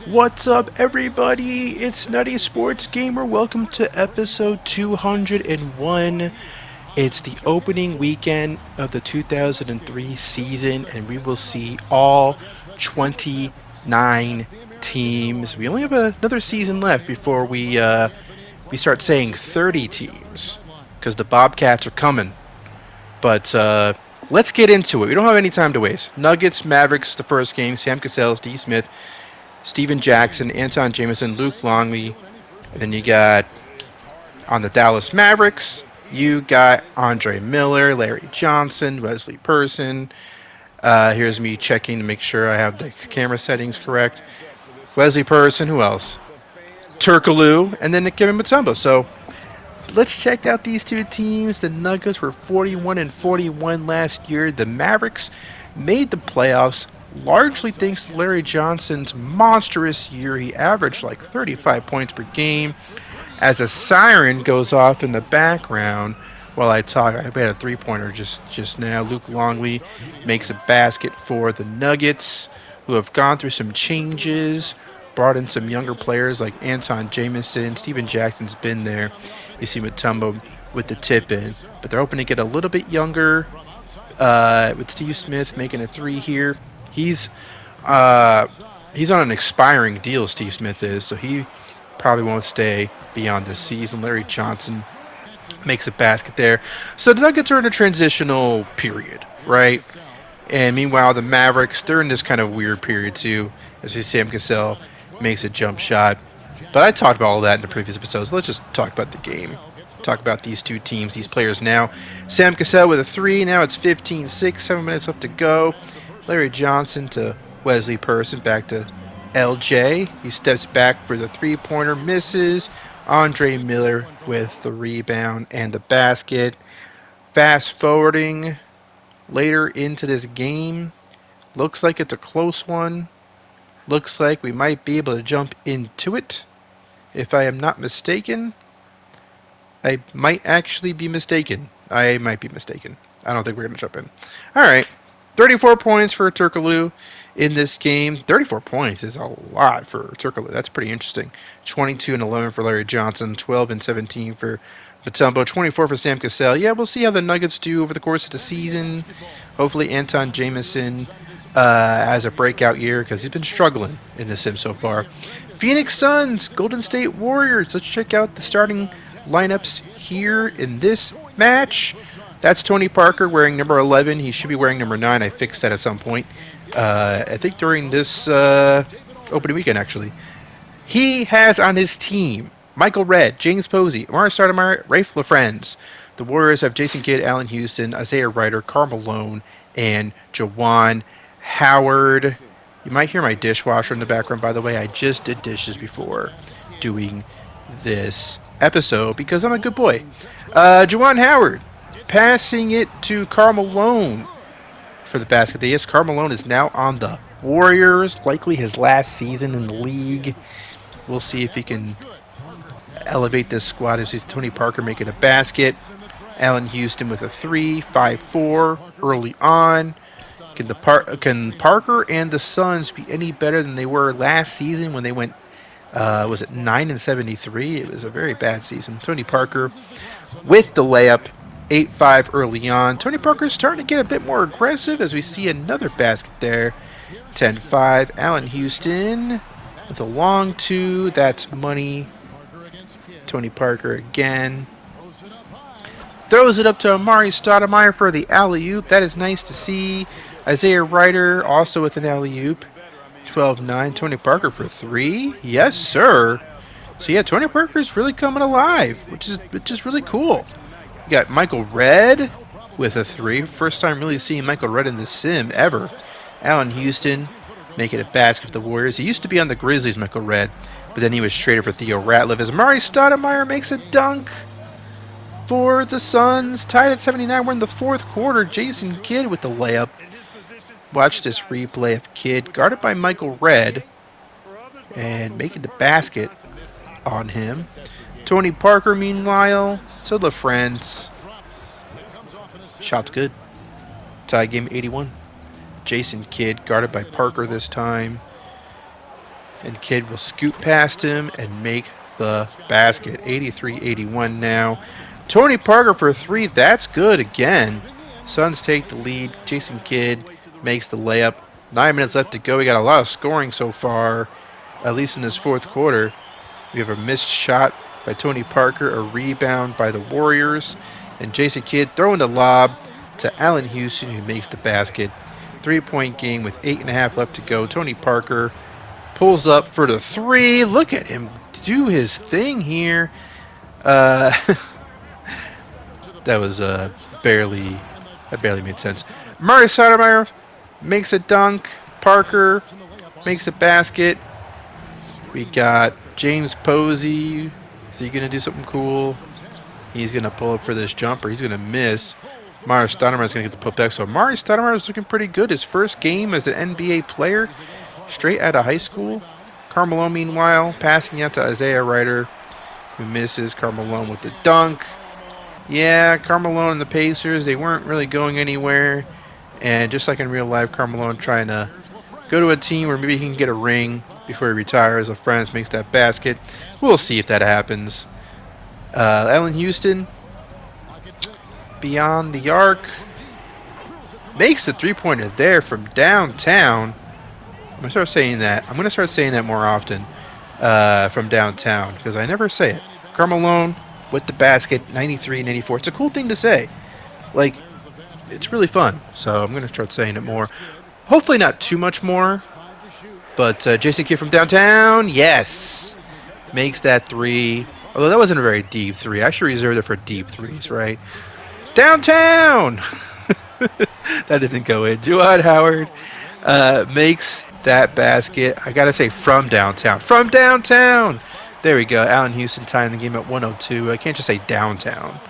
What's up, everybody? It's Nutty Sports Gamer. Welcome to episode 201. It's the opening weekend of the 2003 season, and we will see all 29 teams. We only have another season left before we start saying 30 teams, because the Bobcats are coming. But let's get into it. We don't have any time to waste. Nuggets, Mavericks, the first game. Sam Cassell, Steve Smith, Steven Jackson, Anton Jameson, Luke Longley. And then you got on the Dallas Mavericks, you got Andre Miller, Larry Johnson, Wesley Person. Here's me checking to make sure I have the camera settings correct. Wesley Person, who else? Turkaloo, and then Kevin Mutombo. So let's check out these two teams. The Nuggets were 41 and 41 last year. The Mavericks made the playoffs largely thanks to Larry Johnson's monstrous year. He averaged like 35 points per game. As a siren goes off in the background while I talk, I had a three-pointer just now. Luke Longley makes a basket for the Nuggets, who have gone through some changes, brought in some younger players like Anton Jameson. Steven Jackson's been there. You see Mutombo with the tip in, but they're hoping to get a little bit younger. With Steve Smith making a three here. He's on an expiring deal, Steve Smith is, so he probably won't stay beyond this season. Larry Johnson makes a basket there. So the Nuggets are in a transitional period, right? And meanwhile, the Mavericks, they're in this kind of weird period too, as we see Sam Cassell makes a jump shot. But I talked about all that in the previous episodes. Let's just talk about the game. Talk about these two teams, these players now. Sam Cassell with a three. Now it's 15-6, 7 minutes left to go. Larry Johnson to Wesley Person, back to LJ. He steps back for the three-pointer, misses. Andre Miller with the rebound and the basket. Fast forwarding later into this game. Looks like it's a close one. Looks like we might be able to jump into it. If I am not mistaken, I might actually be mistaken. I might be mistaken. I don't think we're going to jump in. All right. 34 points for Turkaloo in this game. 34 points is a lot for Turkaloo. That's pretty interesting. 22 and 11 for Larry Johnson. 12 and 17 for Mutombo. 24 for Sam Cassell. Yeah, we'll see how the Nuggets do over the course of the season. Hopefully Anton Jameson has a breakout year because he's been struggling in the sim so far. Phoenix Suns, Golden State Warriors. Let's check out the starting lineups here in this match. That's Tony Parker wearing number 11. He should be wearing number 9. I fixed that at some point. I think during this opening weekend, actually. He has on his team Michael Redd, James Posey, Amari Stoudemire, Rafe LaFrentz. The Warriors have Jason Kidd, Allen Houston, Isaiah Ryder, Karl Malone, and Juwan Howard. You might hear my dishwasher in the background, by the way. I just did dishes before doing this episode because I'm a good boy. Juwan Howard passing it to Karl Malone for the basket. Yes, Karl Malone is now on the Warriors, likely his last season in the league. We'll see if he can elevate this squad. As he's Tony Parker making a basket. Allen Houston with a 3, 5-4 early on. Can Parker and the Suns be any better than they were last season when they went, was it 9 and 73? It was a very bad season. Tony Parker with the layup, 8-5 early on. Tony Parker's starting to get a bit more aggressive as we see another basket there. 10-5. Allen Houston with a long 2. That's money. Tony Parker again. Throws it up to Amari Stoudemire for the alley-oop. That is nice to see. Isaiah Ryder also with an alley-oop. 12-9. Tony Parker for 3. Yes, sir. So, yeah, Tony Parker's really coming alive, which is really cool. You got Michael Redd with a 3. First time really seeing Michael Redd in the sim ever. Allen Houston making a basket for the Warriors. He used to be on the Grizzlies, Michael Redd, but then he was traded for Theo Ratliff. As Amari Stoudemire makes a dunk for the Suns. Tied at 79. We're in the fourth quarter. Jason Kidd with the layup. Watch this replay of Kidd guarded by Michael Redd and making the basket on him. Tony Parker, meanwhile, to LaFrentz. Shot's good. Tie game 81. Jason Kidd guarded by Parker this time. And Kidd will scoot past him and make the basket. 83-81 now. Tony Parker for 3. That's good again. Suns take the lead. Jason Kidd makes the layup. 9 minutes left to go. We got a lot of scoring so far, at least in this fourth quarter. We have a missed shot by Tony Parker, a rebound by the Warriors, and Jason Kidd throwing the lob to Allen Houston, who makes the basket. 3-point game with 8.5 left to go. Tony Parker pulls up for the 3. Look at him do his thing here. That was barely made sense. Murray Stoudemire makes a dunk. Parker makes a basket. We got James Posey. Is he going to do something cool? He's going to pull up for this jumper. He's going to miss. Murray Stoudemire is going to get the putback. So Murray Stoudemire is looking pretty good. His first game as an NBA player, straight out of high school. Carmelo, meanwhile, passing out to Isaiah Ryder, who misses. Carmelo with the dunk. Yeah, Carmelo and the Pacers, they weren't really going anywhere. And just like in real life, Carmelo trying to go to a team where maybe he can get a ring before he retires. A friend makes that basket. We'll see if that happens. Allen Houston, beyond the arc, makes the three-pointer there from downtown. I'm going to start saying that more often from downtown, because I never say it. Carmelo with the basket, 93-94. It's a cool thing to say. Like, it's really fun. So I'm going to start saying it more. Hopefully not too much more. But Jason Kidd from downtown, yes, makes that 3. Although that wasn't a very deep 3. I should reserve it for deep 3s, right? Downtown! That didn't go in. Jawad Howard makes that basket. I got to say from downtown. From downtown! There we go. Allen Houston tying the game at 102. I can't just say downtown.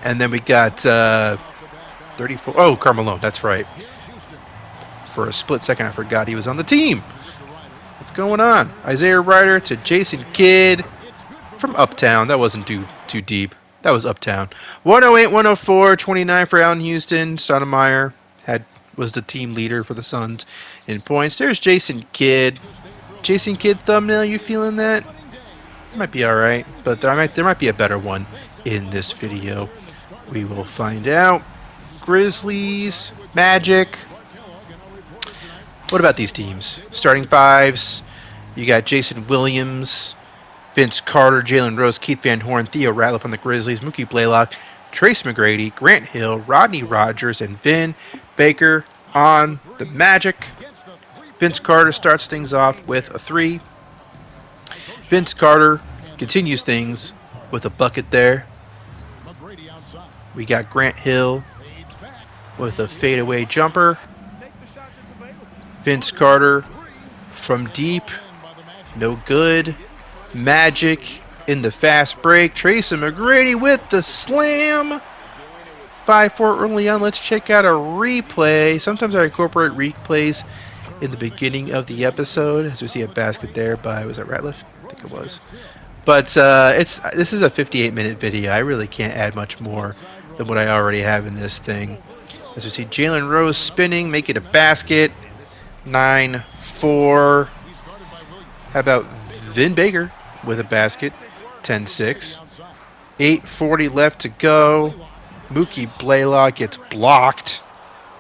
And then we got 34. Oh, Carmelo. That's right. For a split second, I forgot he was on the team. What's going on? Isaiah Ryder to Jason Kidd from Uptown. That wasn't too deep. That was Uptown. 108-104. 29 for Allen Houston. Stoudemire was the team leader for the Suns in points. There's Jason Kidd. Jason Kidd thumbnail. You feeling that? Might be all right, but there might be a better one in this video. We will find out. Grizzlies, Magic. What about these teams? Starting fives. You got Jason Williams, Vince Carter, Jalen Rose, Keith Van Horn, Theo Ratliff on the Grizzlies, Mookie Blaylock, Trace McGrady, Grant Hill, Rodney Rogers, and Vin Baker on the Magic. Vince Carter starts things off with a 3. Vince Carter continues things with a bucket there. We got Grant Hill with a fadeaway jumper. Vince Carter from deep, no good. Magic in the fast break. Tracy McGrady with the slam. 5-4 early on. Let's check out a replay. Sometimes I incorporate replays in the beginning of the episode, as we see a basket there by, was that Ratliff? I think it was. But this is a 58-minute video. I really can't add much more than what I already have in this thing. As we see Jalen Rose spinning, making a basket. 9-4. How about Vin Baker with a basket? 10-6. 8:40 left to go. Mookie Blaylock gets blocked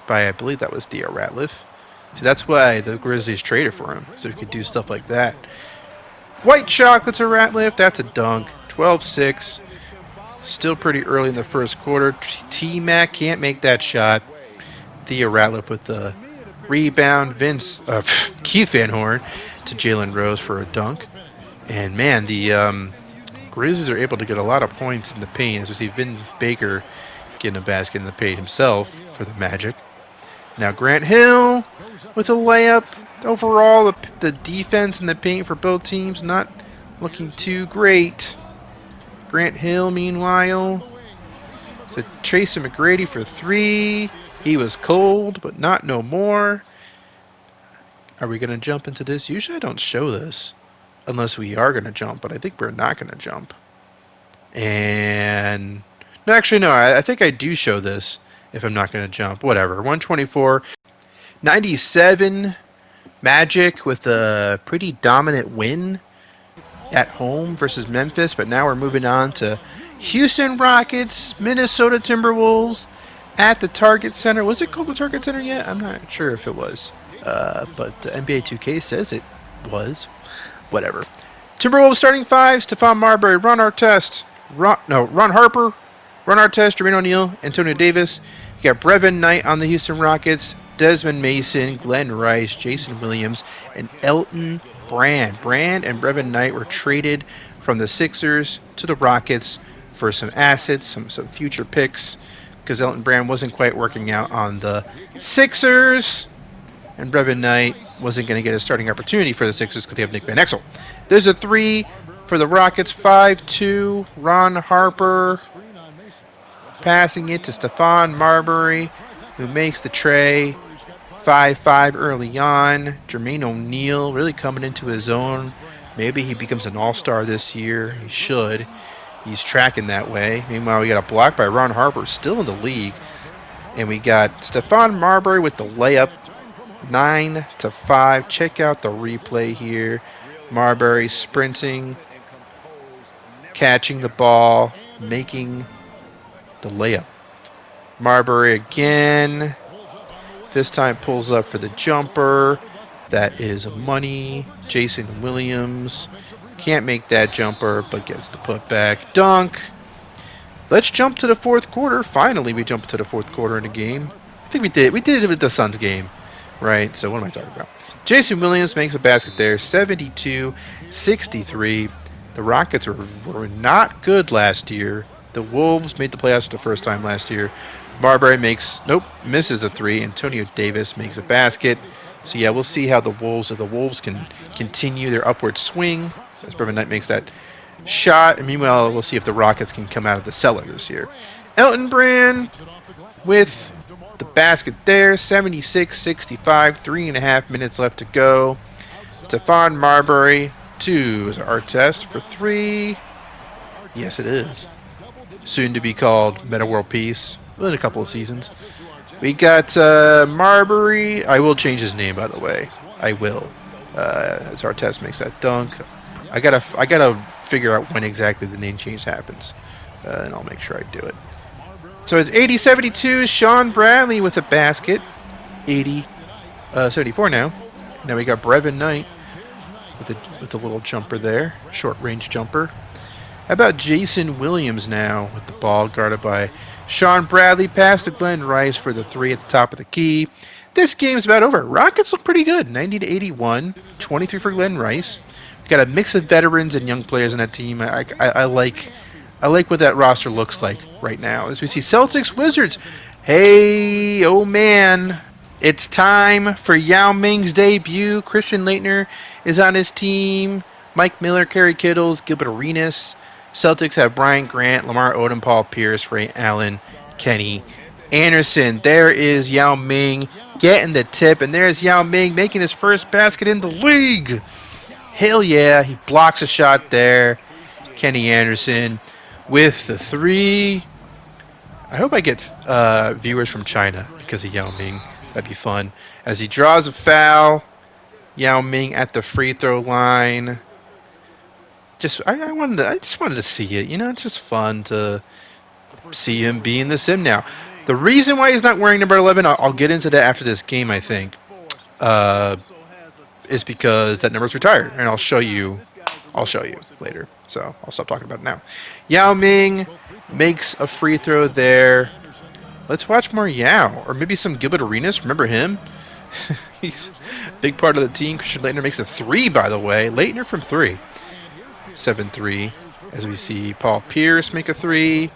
by, I believe that was Theo Ratliff. So that's why the Grizzlies traded for him, so he could do stuff like that. White Chocolate's a Ratliff. That's a dunk. 12-6. Still pretty early in the first quarter. T-Mac can't make that shot. Theo Ratliff with the rebound. Keith Van Horn to Jalen Rose for a dunk. And, man, the Grizzlies are able to get a lot of points in the paint. As we see Vin Baker getting a basket in the paint himself for the Magic. Now Grant Hill with a layup. Overall, the defense and the paint for both teams not looking too great. Grant Hill, meanwhile, to Tracy McGrady for 3. He was cold, but not no more. Are we going to jump into this? Usually I don't show this unless we are going to jump, but I think we're not going to jump. And no, actually, no, I think I do show this if I'm not going to jump. Whatever. 124, 97 Magic with a pretty dominant win at home versus Memphis, but now we're moving on to Houston Rockets, Minnesota Timberwolves at the Target Center. Was it called the Target Center yet? I'm not sure if it was, but NBA 2K says it was. Whatever. Timberwolves starting five: Stephon Marbury, Ron Artest, Ron Harper, Ron Artest, Jermaine O'Neal, Antonio Davis. You got Brevin Knight on the Houston Rockets, Desmond Mason, Glenn Rice, Jason Williams, and Elton Brand. Brand and Brevin Knight were traded from the Sixers to the Rockets for some assets, some future picks, because Elton Brand wasn't quite working out on the Sixers, and Brevin Knight wasn't going to get a starting opportunity for the Sixers because they have Nick Van Exel. There's a three for the Rockets, 5-2, Ron Harper, passing it to Stephon Marbury, who makes the tray. 5-5 early on. Jermaine O'Neal really coming into his own. Maybe he becomes an all-star this year. He should. He's tracking that way. Meanwhile, we got a block by Ron Harper, still in the league. And we got Stephon Marbury with the layup. 9-5. Check out the replay here. Marbury sprinting, catching the ball, making the layup. Marbury again. This time pulls up for the jumper. That is money. Jason Williams can't make that jumper, but gets the putback. Dunk. Let's jump to the fourth quarter. Finally, we jumped to the fourth quarter in the game. I think we did. We did it with the Suns game, right? So what am I talking about? Jason Williams makes a basket there, 72-63. The Rockets were not good last year. The Wolves made the playoffs for the first time last year. Marbury misses the three. Antonio Davis makes a basket. So yeah, we'll see how the Wolves can continue their upward swing as Brevin Knight makes that shot. And meanwhile, we'll see if the Rockets can come out of the cellar this year. Elton Brand with the basket there, 76-65, 3.5 minutes left to go. Stephon Marbury to Artest for three. Yes, it is. Soon to be called Meta World Peace in a couple of seasons. We got Marbury. I will change his name, by the way. I will. As Artest makes that dunk. I gotta figure out when exactly the name change happens, and I'll make sure I do it. So it's 80-72. Sean Bradley with a basket. 74 now. Now we got Brevin Knight with a little jumper there, short range jumper. How about Jason Williams now with the ball guarded by Sean Bradley? Pass to Glenn Rice for the three at the top of the key. This game's about over. Rockets look pretty good. 90-81. 23 for Glenn Rice. We got a mix of veterans and young players on that team. I like what that roster looks like right now. As we see Celtics Wizards. Hey, oh man. It's time for Yao Ming's debut. Christian Laettner is on his team. Mike Miller, Kerry Kittles, Gilbert Arenas. Celtics have Brian Grant, Lamar Odom, Paul Pierce, Ray Allen, Kenny Anderson. There is Yao Ming getting the tip, and there's Yao Ming making his first basket in the league. Hell yeah, he blocks a shot there. Kenny Anderson with the three. I hope I get viewers from China because of Yao Ming. That'd be fun. As he draws a foul, Yao Ming at the free throw line. I just wanted to see it. You know, it's just fun to see him be in the sim now. The reason why he's not wearing number 11, I'll get into that after this game, I think, is because that number's retired, and I'll show you later. So I'll stop talking about it now. Yao Ming makes a free throw there. Let's watch more Yao, or maybe some Gilbert Arenas. Remember him? He's a big part of the team. Christian Laettner makes a three, by the way. Laettner from three. 7-3. As we see Paul Pierce make a three.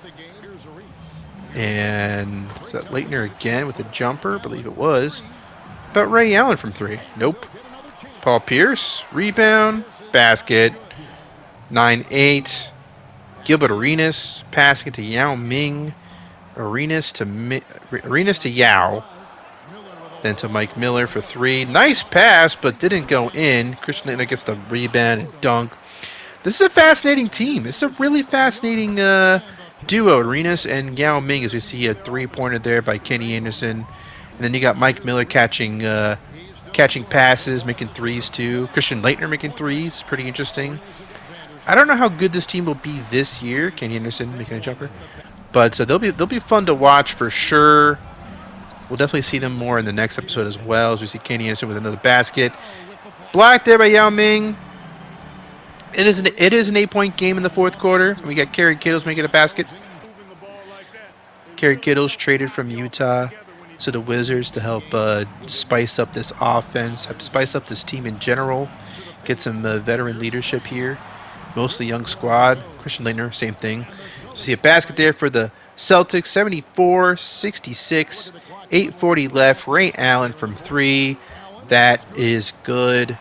And is that Laettner again with a jumper? I believe it was. How about Ray Allen from three? Nope. Paul Pierce, rebound, basket. 9-8. Gilbert Arenas passing it to Yao Ming. Arenas to Yao. Then to Mike Miller for three. Nice pass, but didn't go in. Christian Laettner gets the rebound and dunk. This is a fascinating team. This is a really fascinating duo, Arenas and Yao Ming, as we see a three-pointer there by Kenny Anderson. And then you got Mike Miller catching catching passes, making threes too. Christian Laettner making threes, pretty interesting. I don't know how good this team will be this year. Kenny Anderson making a jumper, but they'll be fun to watch for sure. We'll definitely see them more in the next episode as well, as we see Kenny Anderson with another basket. Blocked there by Yao Ming. It is an 8-point game in the fourth quarter. We got Kerry Kittles making a basket. Kerry Kittles traded from Utah to the Wizards to help spice up this offense, spice up this team in general, get some veteran leadership here. Mostly young squad. Christian Laettner, same thing. You see a basket there for the Celtics, 74-66, 8:40 left. Ray Allen from 3. That is good.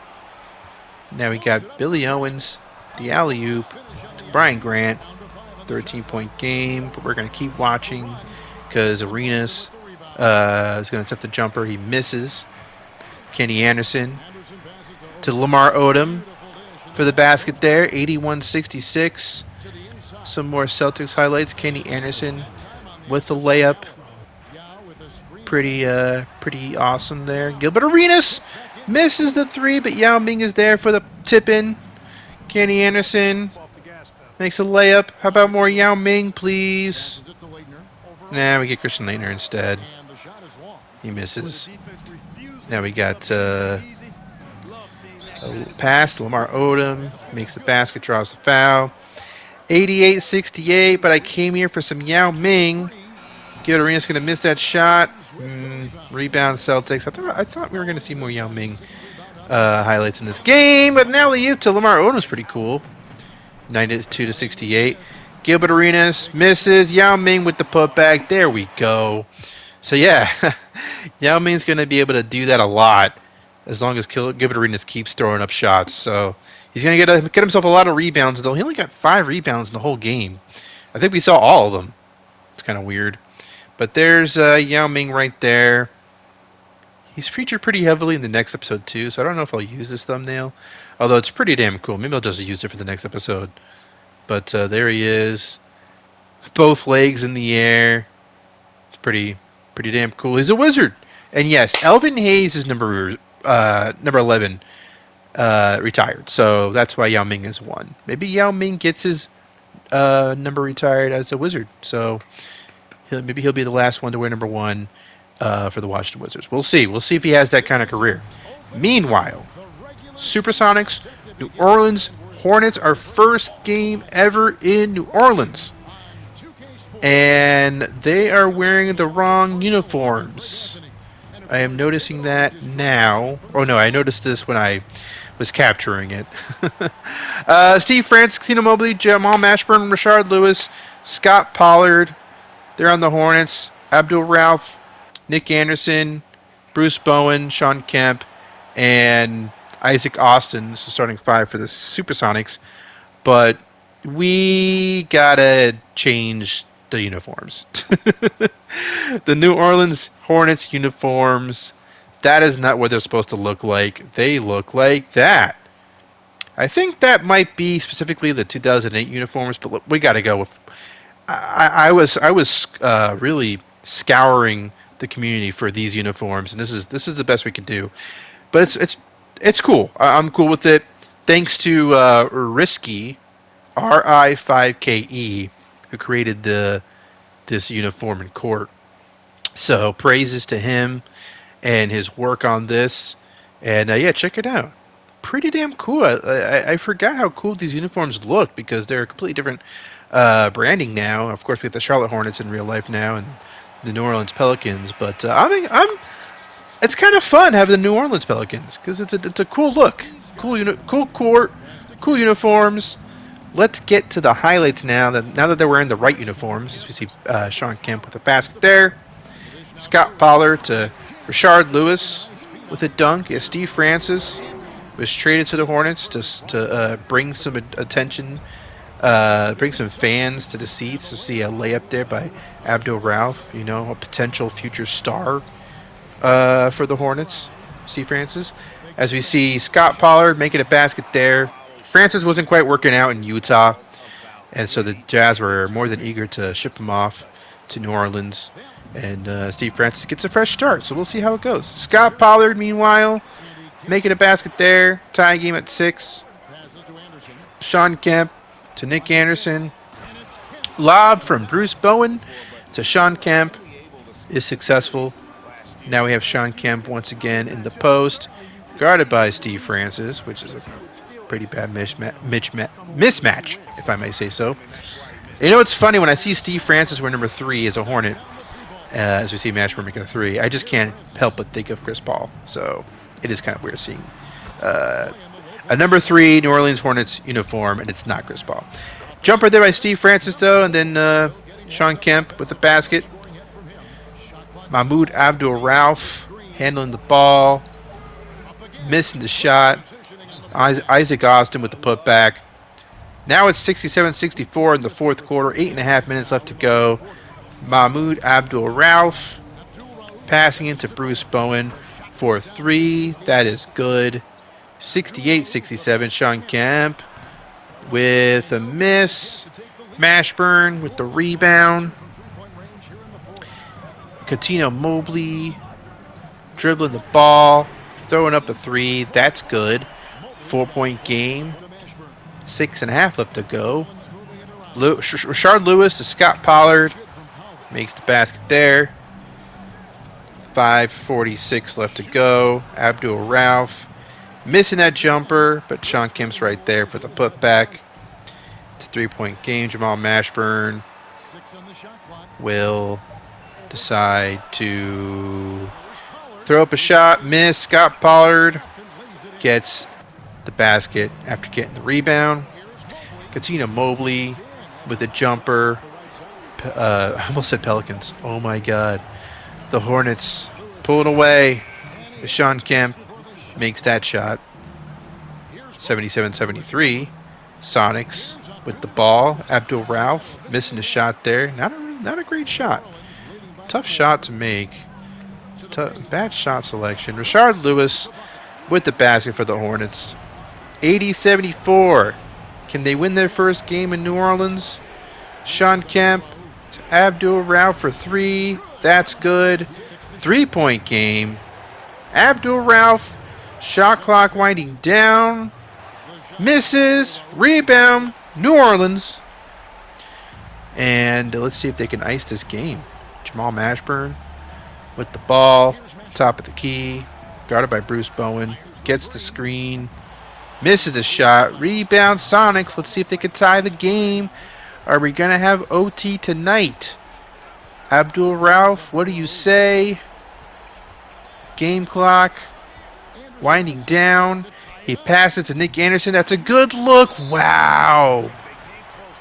Now we got Billy Owens, the alley-oop to Brian Grant. 13-point game, but we're going to keep watching because Arenas is going to attempt the jumper. He misses. Kenny Anderson to Lamar Odom for the basket there, 81-66. Some more Celtics highlights. Kenny Anderson with the layup. Pretty awesome there. Gilbert Arenas misses the 3, but Yao Ming is there for the tip-in. Kenny Anderson makes a layup. How about more Yao Ming, please? Nah, we get Christian Laettner instead. He misses. Now we got a pass. Lamar Odom makes the basket, draws the foul. 88-68, but I came here for some Yao Ming. Gilbert Arenas going to miss that shot. Rebound Celtics. I thought we were going to see more Yao Ming highlights in this game, but now the to Lamar Odom is pretty cool. 92-68. Gilbert Arenas misses. Yao Ming with the putback. There we go. So yeah, Yao Ming's going to be able to do that a lot as long as Gilbert Arenas keeps throwing up shots. So he's going to get himself a lot of rebounds, though he only got 5 rebounds in the whole game. I think we saw all of them. It's kind of weird. But there's Yao Ming right there. He's featured pretty heavily in the next episode too, so I don't know if I'll use this thumbnail. Although it's pretty damn cool. Maybe I'll just use it for the next episode. But there he is. Both legs in the air. It's pretty damn cool. He's a wizard. And yes, Elvin Hayes is number 11 retired. So that's why Yao Ming is 1. Maybe Yao Ming gets his number retired as a wizard. So maybe he'll be the last one to wear number 1 for the Washington Wizards. We'll see. We'll see if he has that kind of career. Meanwhile, Supersonics, New Orleans Hornets, our first game ever in New Orleans. And they are wearing the wrong uniforms. I am noticing that now. Oh no, I noticed this when I was capturing it. Steve Francis, Keno Mobley, Jamal Mashburn, Rashard Lewis, Scott Pollard. They're on the Hornets. Abdul Ralph, Nick Anderson, Bruce Bowen, Sean Kemp, and Isaac Austin. This is starting 5 for the Supersonics. But we gotta change the uniforms. The New Orleans Hornets uniforms, that is not what they're supposed to look like. They look like that. I think that might be specifically the 2008 uniforms, but look, we got to go with. I was really scouring the community for these uniforms, and this is the best we could do. But it's cool. I'm cool with it. Thanks to Risky, RI5KE, who created this uniform in court. So praises to him and his work on this. And yeah, check it out. Pretty damn cool. I forgot how cool these uniforms look because they're completely different branding now. Of course, we have the Charlotte Hornets in real life now and the New Orleans Pelicans. But I think it's kind of fun having the New Orleans Pelicans because it's a cool look, cool court, cool uniforms. Let's get to the highlights now that they're wearing the right uniforms. As we see Sean Kemp with a basket there. Scott Pollard to Rashard Lewis with a dunk. Yeah, Steve Francis was traded to the Hornets to bring some attention, bring some fans to the seats. To see a layup there by Abdul Ralph, a potential future star for the Hornets. Steve Francis. As we see Scott Pollard making a basket there. Francis wasn't quite working out in Utah, and so the Jazz were more than eager to ship him off to New Orleans. And Steve Francis gets a fresh start, so we'll see how it goes. Scott Pollard, meanwhile, making a basket there. Tie game at 6. Sean Kemp to Nick Anderson. Lob from Bruce Bowen to Sean Kemp is successful. Now we have Sean Kemp once again in the post, guarded by Steve Francis, which is a pretty bad mismatch, if I may say so. You know, it's funny when I see Steve Francis wear number 3 as a Hornet, as we see Mashburn making a 3, I just can't help but think of Chris Paul. So it is kind of weird seeing a number 3 New Orleans Hornets uniform, and it's not Chris Paul. Jumper there by Steve Francis, though, and then Sean Kemp with the basket. Mahmoud Abdul-Rauf handling the ball, missing the shot. Isaac Austin with the putback. Now it's 67-64 in the fourth quarter, 8.5 minutes left to go. Mahmoud Abdul-Rauf passing into Bruce Bowen for 3. That is good. 68-67, Sean Kemp with a miss. Mashburn with the rebound. Coutinho Mobley dribbling the ball, throwing up a 3. That's good. 4-point game. 6.5 left to go. Rashard Lewis to Scott Pollard. Makes the basket there. 5:46 left to go. Abdul-Rauf missing that jumper, but Sean Kemp's right there for the putback. It's a 3-point game. Jamal Mashburn will decide to throw up a shot. Miss. Scott Pollard gets the basket after getting the rebound. Coutinho Mobley with a jumper. I almost said Pelicans. Oh my God. The Hornets pull it away. Sean Kemp makes that shot. 77-73. Sonics with the ball. Abdul-Rauf missing the shot there. Not a great shot. Tough shot to make. Bad shot selection. Rashard Lewis with the basket for the Hornets. 80-74. Can they win their first game in New Orleans? Sean Kemp to Abdul-Rauf for 3. That's good. 3-point game. Abdul-Rauf. Shot clock winding down. Misses. Rebound. New Orleans. And let's see if they can ice this game. Jamal Mashburn with the ball. Top of the key. Guarded by Bruce Bowen. Gets the screen. Misses the shot. Rebound Sonics. Let's see if they can tie the game. Are we going to have OT tonight? Abdul-Rauf, what do you say? Game clock winding down. He passes to Nick Anderson. That's a good look. Wow.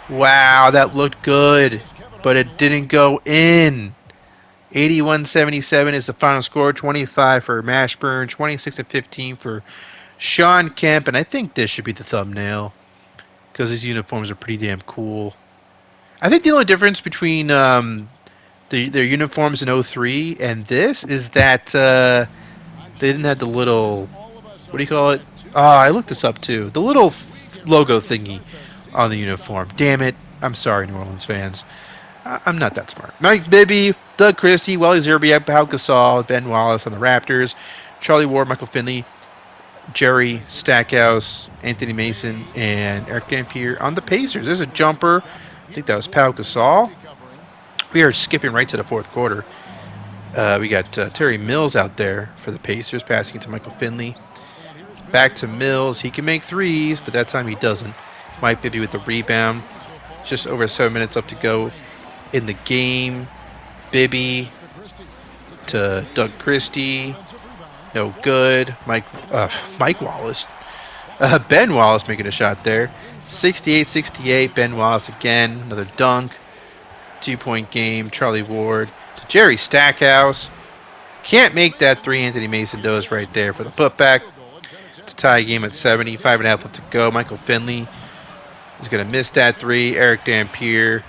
Wow, that looked good, but it didn't go in. 81-77 is the final score. 25 for Mashburn, 26-15 for Sean Kemp, and I think this should be the thumbnail because these uniforms are pretty damn cool. I think the only difference between their uniforms in 03 and this is that they didn't have the little, what do you call it? Oh, I looked this up too. The little logo thingy on the uniform. Damn it. I'm sorry, New Orleans fans. I'm not that smart. Mike Bibby, Doug Christie, Wally Zerbiak, Pau Gasol, Ben Wallace on the Raptors, Charlie Ward, Michael Finley, Jerry Stackhouse, Anthony Mason, and Eric Dampier on the Pacers. There's a jumper. I think that was Pau Gasol. We are skipping right to the fourth quarter. We got Terry Mills out there for the Pacers, passing it to Michael Finley. Back to Mills. He can make threes, but that time he doesn't. Mike Bibby with the rebound. Just over 7 minutes left to go in the game. Bibby to Doug Christie. No good. Mike Wallace. Ben Wallace making a shot there. 68-68. Ben Wallace again. Another dunk. 2-point game. Charlie Ward to Jerry Stackhouse. Can't make that 3. Anthony Mason does right there for the putback. To tie game at 70. 5.5 left to go. Michael Finley is going to miss that 3. Eric Dampier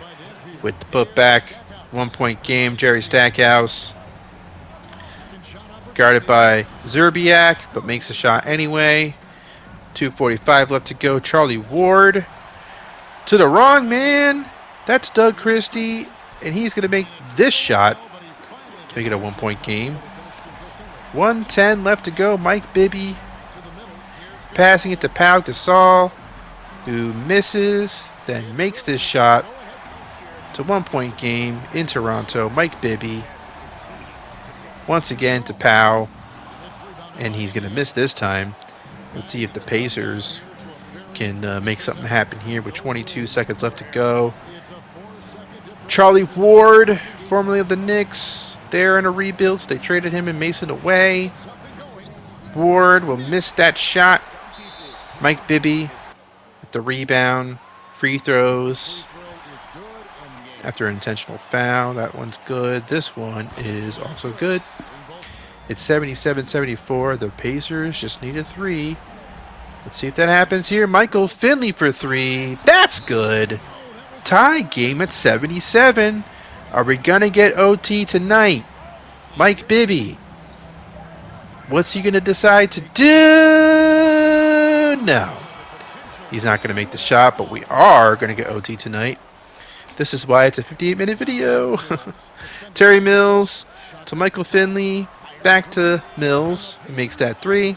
with the putback. 1-point game. Jerry Stackhouse guarded by Zerbiak, but makes a shot anyway. 2:45 left to go. Charlie Ward to the wrong man. That's Doug Christie, and he's going to make this shot to make it a 1-point game. 1:10 left to go. Mike Bibby Passing it to Pau Gasol, who misses, then makes this shot. It's a 1-point game in Toronto. Mike Bibby once again to Pau, and he's going to miss this time. Let's see if the Pacers can make something happen here with 22 seconds left to go. Charlie Ward, formerly of the Knicks, they're in a rebuild, so they traded him and Mason away. Ward will miss that shot. Mike Bibby with the rebound. Free throws after an intentional foul. That one's good. This one is also good. It's 77-74. The Pacers just need a 3. Let's see if that happens here. Michael Finley for 3. That's good. Tie game at 77. Are we going to get OT tonight? Mike Bibby. What's he going to decide to do? No. He's not going to make the shot, but we are going to get OT tonight. This is why it's a 58-minute video. Terry Mills to Michael Finley. Back to Mills. He makes that 3.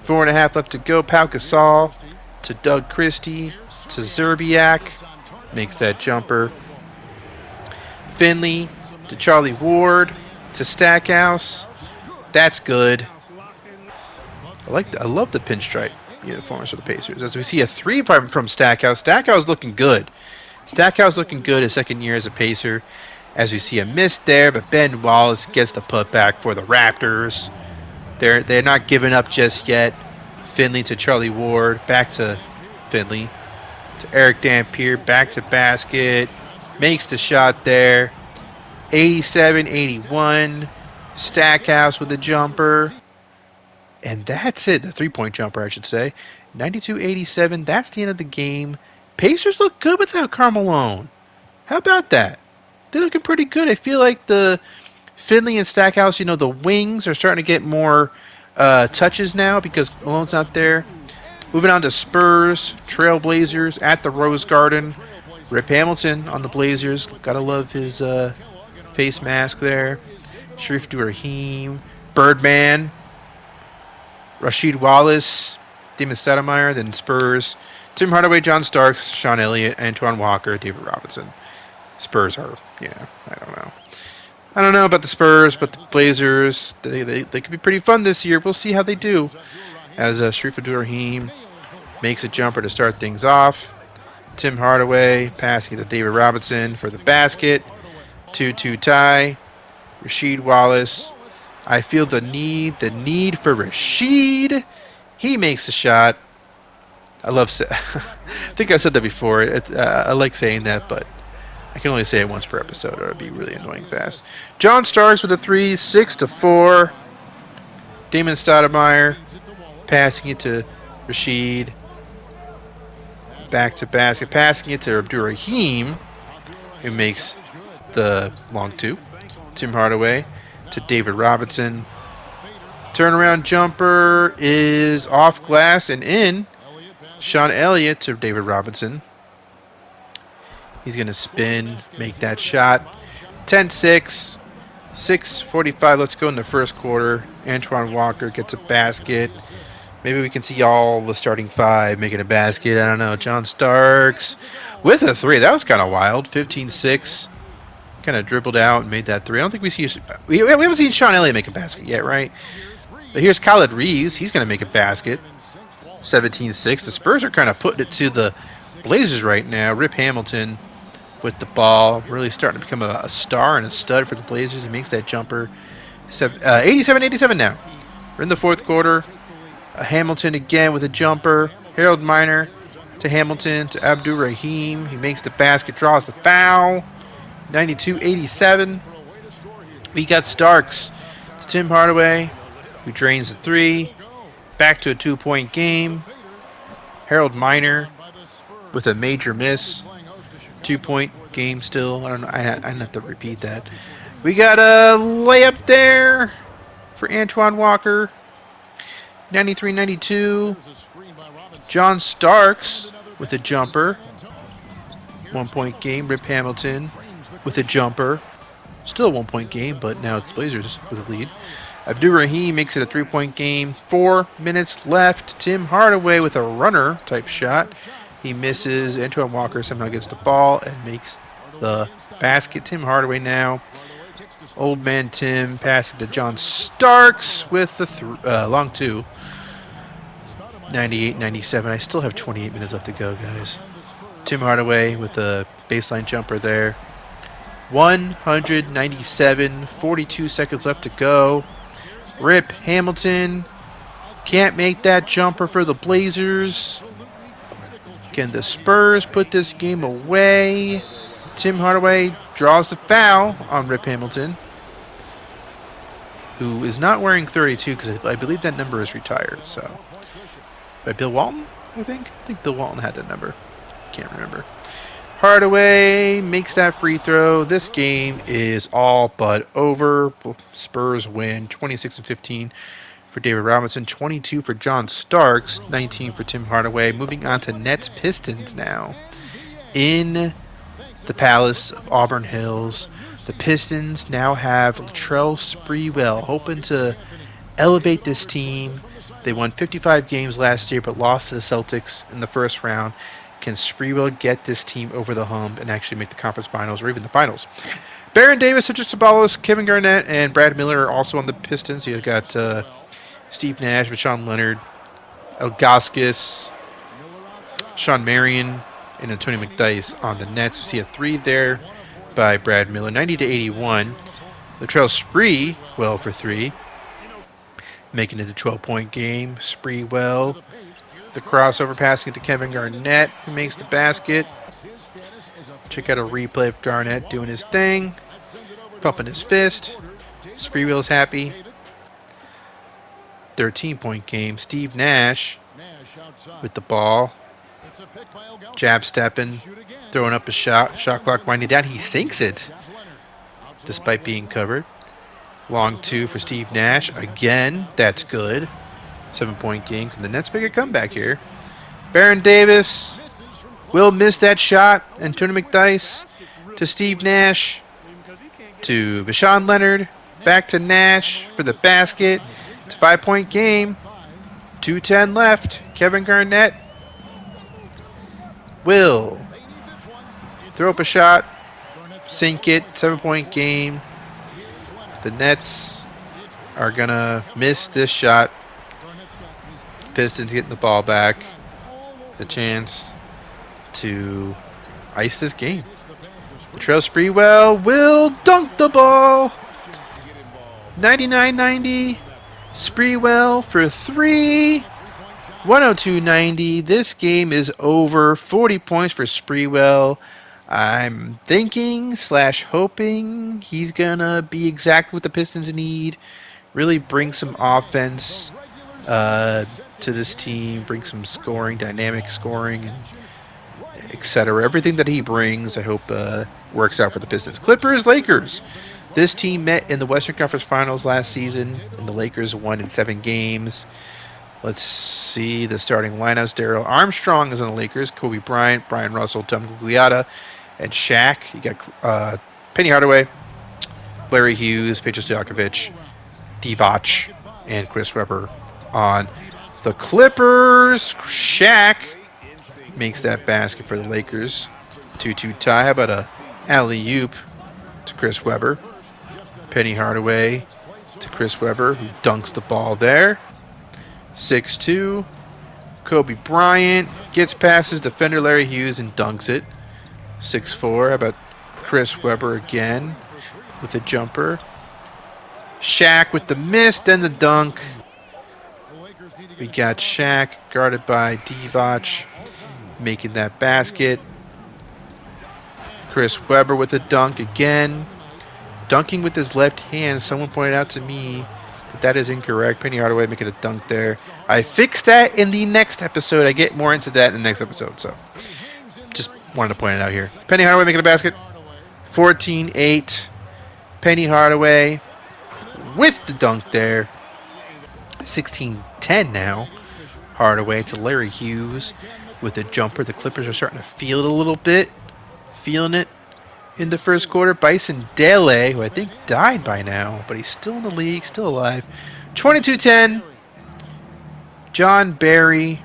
4.5 left to go. Pau Gasol to Doug Christie to Zerbiak. Makes that jumper. Finley to Charlie Ward to Stackhouse. That's good. I love the pinstripe uniforms for the Pacers. As we see a 3 from Stackhouse. Stackhouse looking good. Stackhouse looking good his second year as a Pacer. As we see a miss there, but Ben Wallace gets the putback for the Raptors. They're not giving up just yet. Finley to Charlie Ward. Back to Finley. To Eric Dampier. Back to basket. Makes the shot there. 87-81. Stackhouse with the jumper. And that's it. The 3-point jumper, I should say. 92-87. That's the end of the game. Pacers look good without Carmelo. How about that? They're looking pretty good. I feel like the Finley and Stackhouse, the wings are starting to get more touches now because Malone's not there. Moving on to Spurs, Trailblazers at the Rose Garden. Rip Hamilton on the Blazers. Gotta love his face mask there. Sharif Abdul-Rahim, Birdman, Rasheed Wallace, Damon Stoudemire, then Spurs, Tim Hardaway, John Starks, Sean Elliott, Antoine Walker, David Robinson. Spurs are, I don't know. I don't know about the Spurs, but the Blazers, they could be pretty fun this year. We'll see how they do. As Sharif Abdul-Rahim makes a jumper to start things off. Tim Hardaway passing to David Robinson for the basket. 2-2 tie. Rasheed Wallace. I feel the need for Rasheed. He makes the shot. I think I said that before. I like saying that, but I can only say it once per episode, or it'd be really annoying fast. John Starks with a 3, 6-4. Damon Stoudemire passing it to Rasheed. Back to basket, passing it to Abdul-Rahim, who makes the long 2. Tim Hardaway to David Robinson. Turnaround jumper is off glass and in. Sean Elliott to David Robinson. He's going to spin, make that shot. 10-6. 6:45. Let's go in the first quarter. Antoine Walker gets a basket. Maybe we can see all the starting 5 making a basket. I don't know. John Starks with a 3. That was kind of wild. 15-6. Kind of dribbled out and made that 3. I don't think we haven't seen Sean Elliott make a basket yet, right? But here's Khaled Reeves. He's going to make a basket. 17-6. The Spurs are kind of putting it to the Blazers right now. Rip Hamilton with the ball. Really starting to become a star and a stud for the Blazers. He makes that jumper. 87-87 now. We're in the fourth quarter. Hamilton again with a jumper. Harold Miner to Hamilton to Abdul-Rahim. He makes the basket, draws the foul. 92-87. We got Starks to Tim Hardaway, who drains the 3. Back to a 2-point game. Harold Miner with a major miss. 2-point game still. I don't know. I have to repeat that. We got a layup there for Antoine Walker. 93-92. John Starks with a jumper. 1-point game. Rip Hamilton with a jumper. Still a 1-point game, but now it's Blazers with a lead. Abdur-Rahim makes it a 3-point game. 4 minutes left. Tim Hardaway with a runner type shot. He misses. Antoine Walker somehow gets the ball and makes the basket. Tim Hardaway now. Old man Tim passing to John Starks with the long two. 98-97. I still have 28 minutes left to go, guys. Tim Hardaway with a baseline jumper there. 197. 42 seconds left to go. Rip Hamilton can't make that jumper for the Blazers. Can the Spurs put this game away? Tim Hardaway draws the foul on Rip Hamilton, who is not wearing 32 because I believe that number is retired. So, by Bill Walton, I think Bill Walton had that number. Can't remember. Hardaway makes that free throw. This game is all but over. Spurs win 26-15 for David Robinson, 22 for John Starks, 19 for Tim Hardaway. Moving on to Nets Pistons now. In the Palace of Auburn Hills, the Pistons now have Latrell Sprewell, hoping to elevate this team. They won 55 games last year but lost to the Celtics in the first round. Can Sprewell get this team over the hump and actually make the conference finals or even the finals? Baron Davis, Richard Sabalos, Kevin Garnett, and Brad Miller are also on the Pistons. You've got Steve Nash, Rashawn Leonard, Ilgauskas, Sean Marion, and Antonio McDyess on the Nets. We see a 3 there by Brad Miller, 90-81. Latrell Sprewell for 3, making it a 12-point game. Sprewell, the crossover passing to Kevin Garnett, who makes the basket. Check out a replay of Garnett doing his thing, pumping his fist. Sprewell's happy. 13-point game. Steve Nash with the ball. Jab stepping, throwing up a shot. Shot clock winding down. He sinks it despite being covered. Long 2 for Steve Nash. Again, that's good. 7-point game. Can the Nets make a comeback here? Baron Davis will miss that shot. Antonio McDyess to Steve Nash. To Rashawn Leonard. Back to Nash for the basket. It's a 5-point game. 2:10 left. Kevin Garnett will throw up a shot. Sink it. 7-point game. The Nets are going to miss this shot. Pistons getting the ball back. The chance to ice this game. Latrell Sprewell will dunk the ball. 99-90. Sprewell for 3. 102-90. This game is over. 40 points for Sprewell. I'm thinking / hoping he's going to be exactly what the Pistons need. Really bring some offense to this team, bring some scoring, dynamic scoring, etc. Everything that he brings, I hope works out for the Pistons. Clippers, Lakers. This team met in the Western Conference Finals last season, and the Lakers won in 7 games. Let's see the starting lineups. Darrell Armstrong is on the Lakers. Kobe Bryant, Brian Russell, Tom Gugliotta, and Shaq. You got Penny Hardaway, Larry Hughes, Peja Stojakovic, Divac, and Chris Webber on the Clippers. Shaq makes that basket for the Lakers. 2-2 tie. How about a alley-oop to Chris Webber? Penny Hardaway to Chris Webber, who dunks the ball there. 6-2. Kobe Bryant gets past his defender Larry Hughes and dunks it. 6-4. How about Chris Webber again with the jumper? Shaq with the miss, then the dunk. We got Shaq guarded by Divac making that basket. Chris Webber with a dunk again. Dunking with his left hand. Someone pointed out to me that is incorrect. Penny Hardaway making a dunk there. I fixed that in the next episode. I get more into that in the next episode. So just wanted to point it out here. Penny Hardaway making a basket. 14-8. Penny Hardaway with the dunk there. 16-10 now. Hardaway to Larry Hughes with the jumper. The Clippers are starting to feel it a little bit. Feeling it. in the first quarter. Bison Dele, who I think died by now, but he's still in the league, still alive. 22-10. John Barry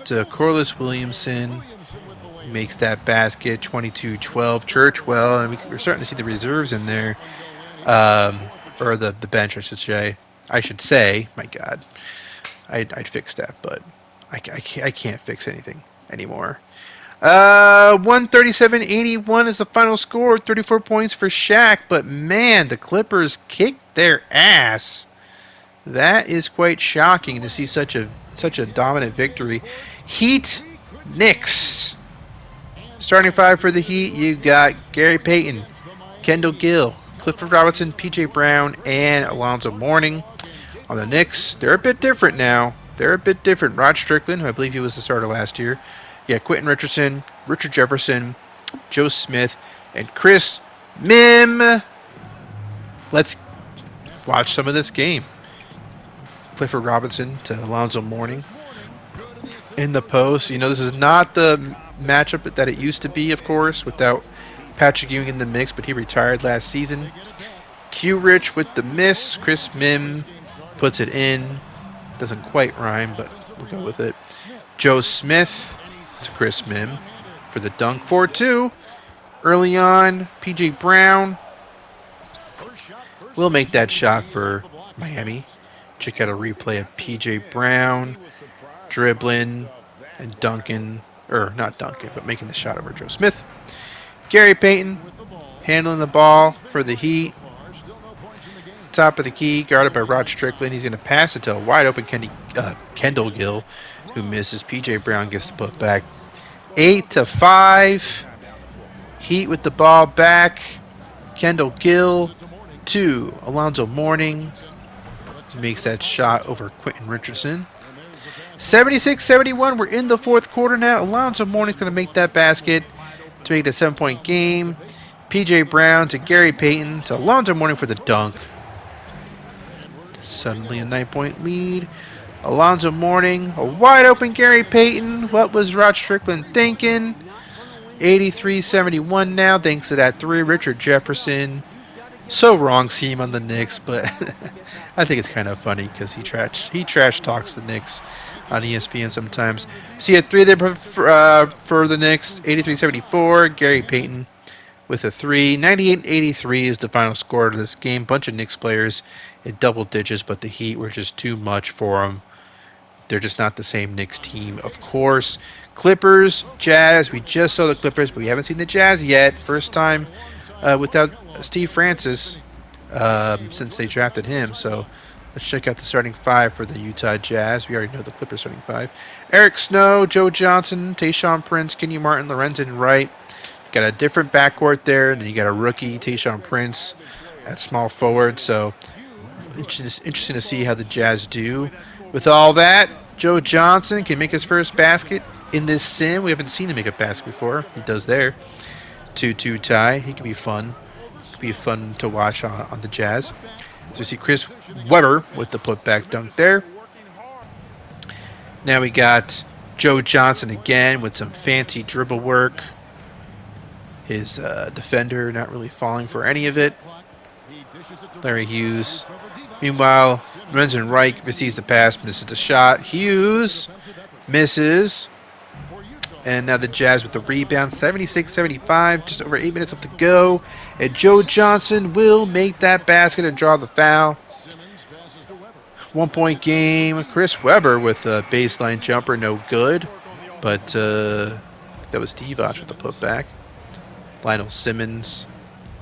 to Corliss Williamson. Makes that basket. 22-12. Churchwell, and we're starting to see the reserves in there. Or the bench, I should say. My God. I'd fix that, but I can't fix anything anymore. 137-81 is the final score. 34 points for Shaq, but man, the Clippers kicked their ass. That is quite shocking to see such a dominant victory. Heat, Knicks. Starting five for the Heat, you got Gary Payton, Kendall Gill, Clifford Robinson, P.J. Brown, and Alonzo Mourning. On the Knicks, they're a bit different now. Rod Strickland, who I believe he was the starter last year. Yeah, Quentin Richardson, Richard Jefferson, Joe Smith, and Chris Mim. Let's watch some of this game. Clifford Robinson to Alonzo Mourning in the post. You know, this is not the matchup that it used to be, of course, without Patrick Ewing in the mix, but he retired last season. Q Rich with the miss. Chris Mim puts it in. Doesn't quite rhyme, but we'll go with it. Joe Smith to Chris Mim for the dunk. 4-2. Early on, P.J. Brown will make that shot for Miami. Check out a replay of P.J. Brown dribbling and dunking, or not dunking, but making the shot over Joe Smith. Gary Payton handling the ball for the Heat. Top of the key, guarded by Rod Strickland. He's going to pass it to a wide open Kendall Gill, who misses. P.J. Brown gets the put back. 8-5. Heat with the ball back. Kendall Gill to Alonzo Mourning. Makes that shot over Quentin Richardson. 76-71. We're in the fourth quarter now. Alonzo Mourning's going to make that basket to make it a 7-point game. P.J. Brown to Gary Payton to Alonzo Mourning for the dunk. Suddenly a 9-point lead. Alonzo Mourning, a wide open Gary Payton. What was Rod Strickland thinking? 83-71 now, thanks to that three. Richard Jefferson. So wrong seeing him on the Knicks, but I think it's kind of funny because he trash talks the Knicks on ESPN sometimes. See a three there for the Knicks. 83-74. Gary Payton with a three. 98-83 is the final score of this game. Bunch of Knicks players in double digits, but the Heat were just too much for them. They're just not the same Knicks team, of course. Clippers, Jazz. We just saw the Clippers, but we haven't seen the Jazz yet. First time without Steve Francis since they drafted him. So let's check out the starting five for the Utah Jazz. We already know the Clippers starting five. Eric Snow, Joe Johnson, Tayshaun Prince, Kenny Martin, Lorenzen Wright. Got a different backcourt there. And then you got a rookie, Tayshaun Prince, at small forward. So it's interesting to see how the Jazz do. With all that, Joe Johnson can make his first basket in this sim. We haven't seen him make a basket before. He does there. 2-2 tie. He can be fun. Could be fun to watch on the Jazz. So you see Chris Webber with the putback dunk there. Now we got Joe Johnson again with some fancy dribble work. His defender not really falling for any of it. Larry Hughes. Meanwhile, Lorenzen Wright receives the pass, misses the shot. Hughes misses. And now the Jazz with the rebound. 76-75, just over 8 minutes left to go. And Joe Johnson will make that basket and draw the foul. 1-point game. Chris Webber with a baseline jumper, no good. But that was Divac with the putback. Lionel Simmons,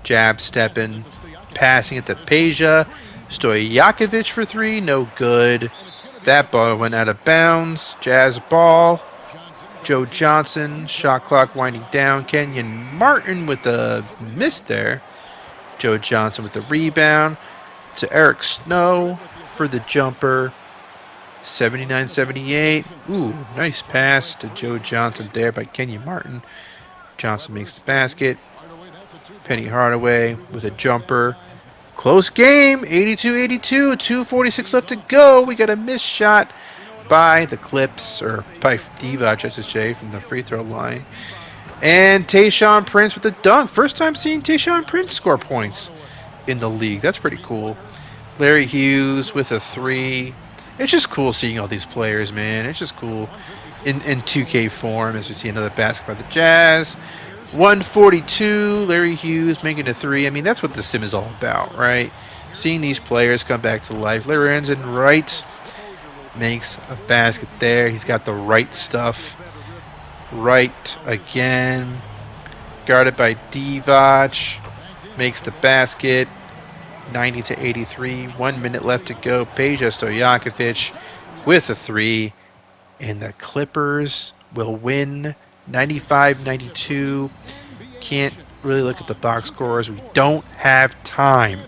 jab stepping, passing it to Peja. Stojakovic for three, no good. That ball went out of bounds. Jazz ball. Joe Johnson, shot clock winding down. Kenyon Martin with the miss there. Joe Johnson with the rebound. To Eric Snow for the jumper. 79-78. Ooh, nice pass to Joe Johnson there by Kenyon Martin. Johnson makes the basket. Penny Hardaway with a jumper. Close game, 82-82, 2:46 left to go. We got a missed shot by the Clips, or by Divac, I should say, from the free throw line. And Tayshaun Prince with the dunk. First time seeing Tayshaun Prince score points in the league. That's pretty cool. Larry Hughes with a 3. It's just cool seeing all these players, man. It's just cool in 2K form as we see another basket by the Jazz. 142, Larry Hughes making a 3. I mean, that's what the sim is all about, right? Seeing these players come back to life. Larry Wright makes a basket there. He's got the right stuff. Wright again. Guarded by Divac. Makes the basket. 90-83. 1 minute left to go. Peja Stojakovic with a 3. And the Clippers will win 95-92. Can't really look at the box scores. We don't have time.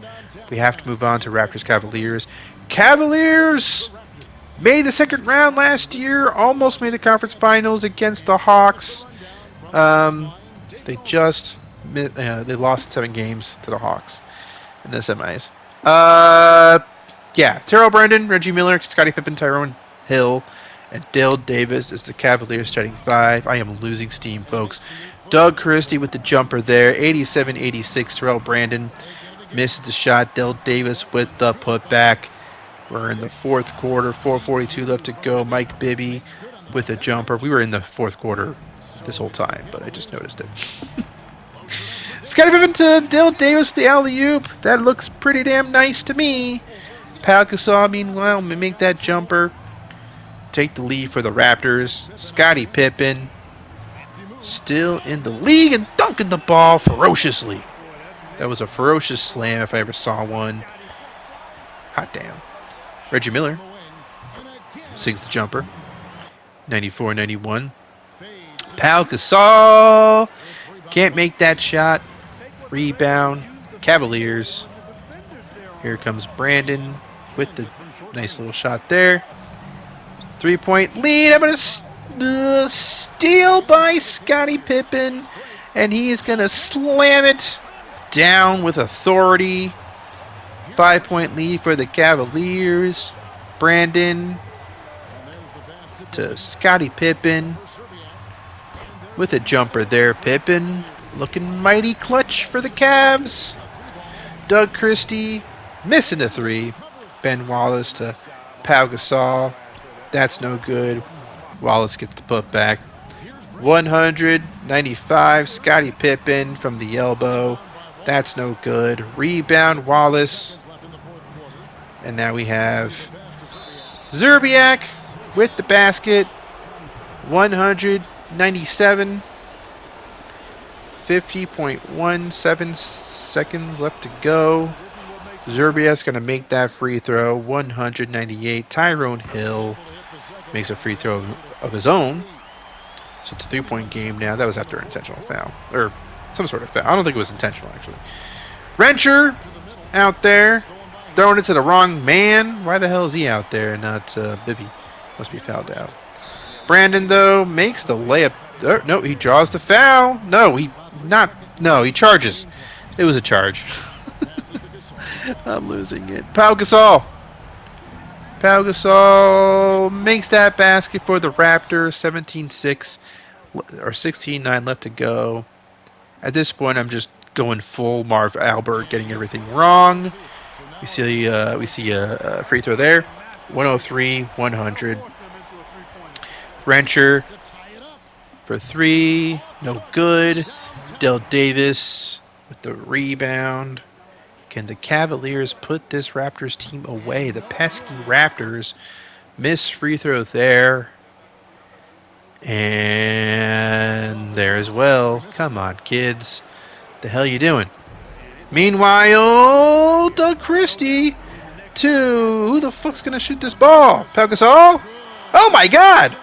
We have to move on to Raptors Cavaliers. Cavaliers made the second round last year. Almost made the conference finals against the Hawks. They lost 7 games to the Hawks in the semis. Terrell Brandon, Reggie Miller, Scottie Pippen, Tyrone Hill, and Dale Davis is the Cavaliers starting 5. I am losing steam, folks. Doug Christie with the jumper there. 87-86. Terrell Brandon misses the shot. Dale Davis with the putback. We're in the fourth quarter. 4:42 left to go. Mike Bibby with a jumper. We were in the fourth quarter this whole time, but I just noticed it. Scottie Pippen to Dale Davis with the alley-oop. That looks pretty damn nice to me. Pau Gasol, meanwhile, may make that jumper. Take the lead for the Raptors. Scottie Pippen still in the league and dunking the ball ferociously. That was a ferocious slam if I ever saw one. Hot damn. Reggie Miller sinks the jumper. 94-91. Pau Gasol can't make that shot. Rebound. Cavaliers. Here comes Brandon with the nice little shot there. 3-point lead. I'm going to steal by Scottie Pippen. And he is going to slam it down with authority. 5-point lead for the Cavaliers. Brandon to Scottie Pippen with a jumper there. Pippen looking mighty clutch for the Cavs. Doug Christie missing a 3. Ben Wallace to Pau Gasol. That's no good. Wallace gets the putback. 195. Scottie Pippen from the elbow. That's no good. Rebound Wallace. And now we have Zerbiak with the basket. 197. 50.17 seconds left to go. Zerbiak's going to make that free throw. 198. Tyrone Hill makes a free throw of his own. So it's a 3-point game now. That was after an intentional foul. Or some sort of foul. I don't think it was intentional, actually. Rencher out there. Throwing it to the wrong man. Why the hell is he out there and not Bibby? Must be fouled out. Brandon, though, makes the layup. No, he draws the foul. No, he charges. It was a charge. I'm losing it. Pau Gasol. Pau Gasol makes that basket for the Raptors. 17-6 or 16-9 left to go. At this point, I'm just going full Marv Albert, getting everything wrong. We see a free throw there. 103-100. Rencher for 3. No good. Dale Davis with the rebound. Can the Cavaliers put this Raptors team away? The pesky Raptors miss free throw there. And there as well. Come on, kids. The hell you doing? Meanwhile, Doug Christie to who the fuck's gonna shoot this ball? Pau Gasol? Oh my God!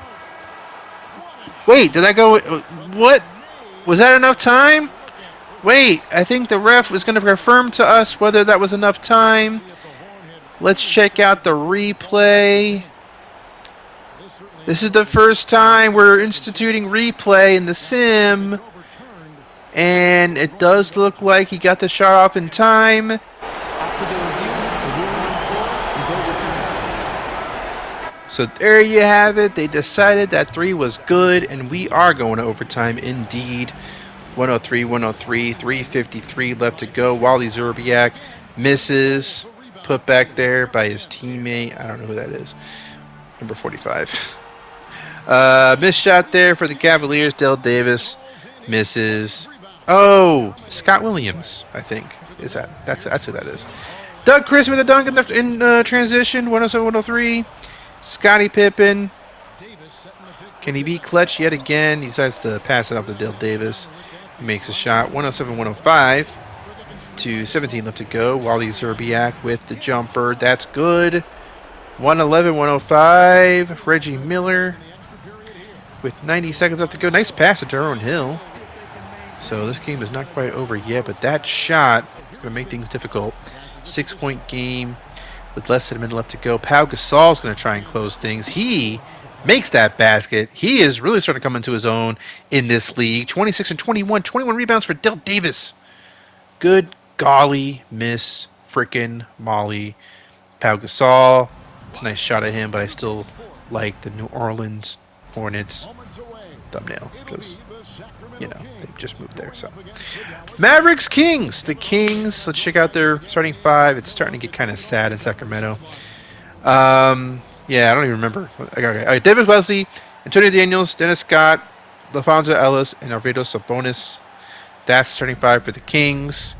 Wait, did that go? What? Was that enough time? Wait, I think the ref was going to confirm to us whether that was enough time. Let's check out the replay. This is the first time we're instituting replay in the sim. And it does look like he got the shot off in time. So there you have it. They decided that 3 was good, and we are going to overtime indeed. 103, 103, 353 left to go. Wally Zerbiak misses. Put back there by his teammate. I don't know who that is. Number 45. Missed shot there for the Cavaliers. Dale Davis misses. Oh, Scott Williams, I think. Is that? That's who that is. Doug Chris with a dunk in transition. 107, 103. Scottie Pippen. Can he be clutch yet again? He decides to pass it off to Dale Davis. He makes a shot. 107, 105. To 17 left to go. Wally Zerbiak with the jumper. That's good. 111, 105. Reggie Miller with 90 seconds left to go. Nice pass to Tyrone Hill. So this game is not quite over yet, but that shot is going to make things difficult. 6-point game with less than a minute left to go. Pau Gasol is going to try and close things. He makes that basket. He is really starting to come into his own in this league. 26 and 21. 21 rebounds for Dale Davis. Good golly, miss frickin' Molly. Pau Gasol. It's a nice shot at him, but I still like the New Orleans Hornets thumbnail because, you know, they just moved there. So, Mavericks Kings. The Kings. Let's check out their starting 5. It's starting to get kind of sad in Sacramento. Yeah, I don't even remember. Okay. David Wesley, Antonio Daniels, Dennis Scott, LaFonso Ellis, and Arvido Sabonis. That's the starting 5 for the Kings.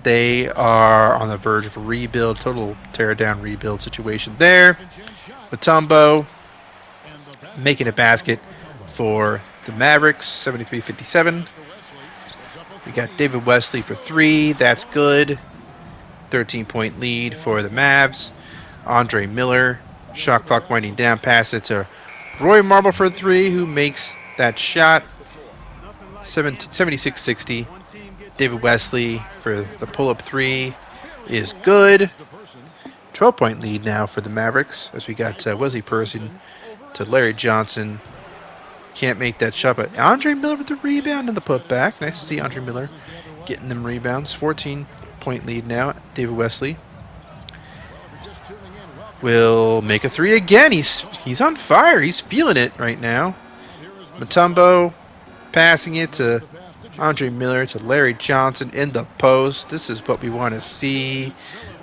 They are on the verge of a rebuild, total tear-down rebuild situation there. Mutombo making a basket for the Mavericks, 73-57. We got David Wesley for 3. That's good. 13-point lead for the Mavs. Andre Miller, shot clock winding down, pass it to Roy Marble for 3, who makes that shot. 76-60. David Wesley for the pull-up 3 is good. 12-point lead now for the Mavericks as we got Wesley Person to Larry Johnson. Can't make that shot, but Andre Miller with the rebound and the putback. Nice to see Andre Miller getting them rebounds. 14-point lead now. David Wesley will make a 3 again. He's on fire. He's feeling it right now. Mutombo passing it to Andre Miller to Larry Johnson in the post. This is what we want to see.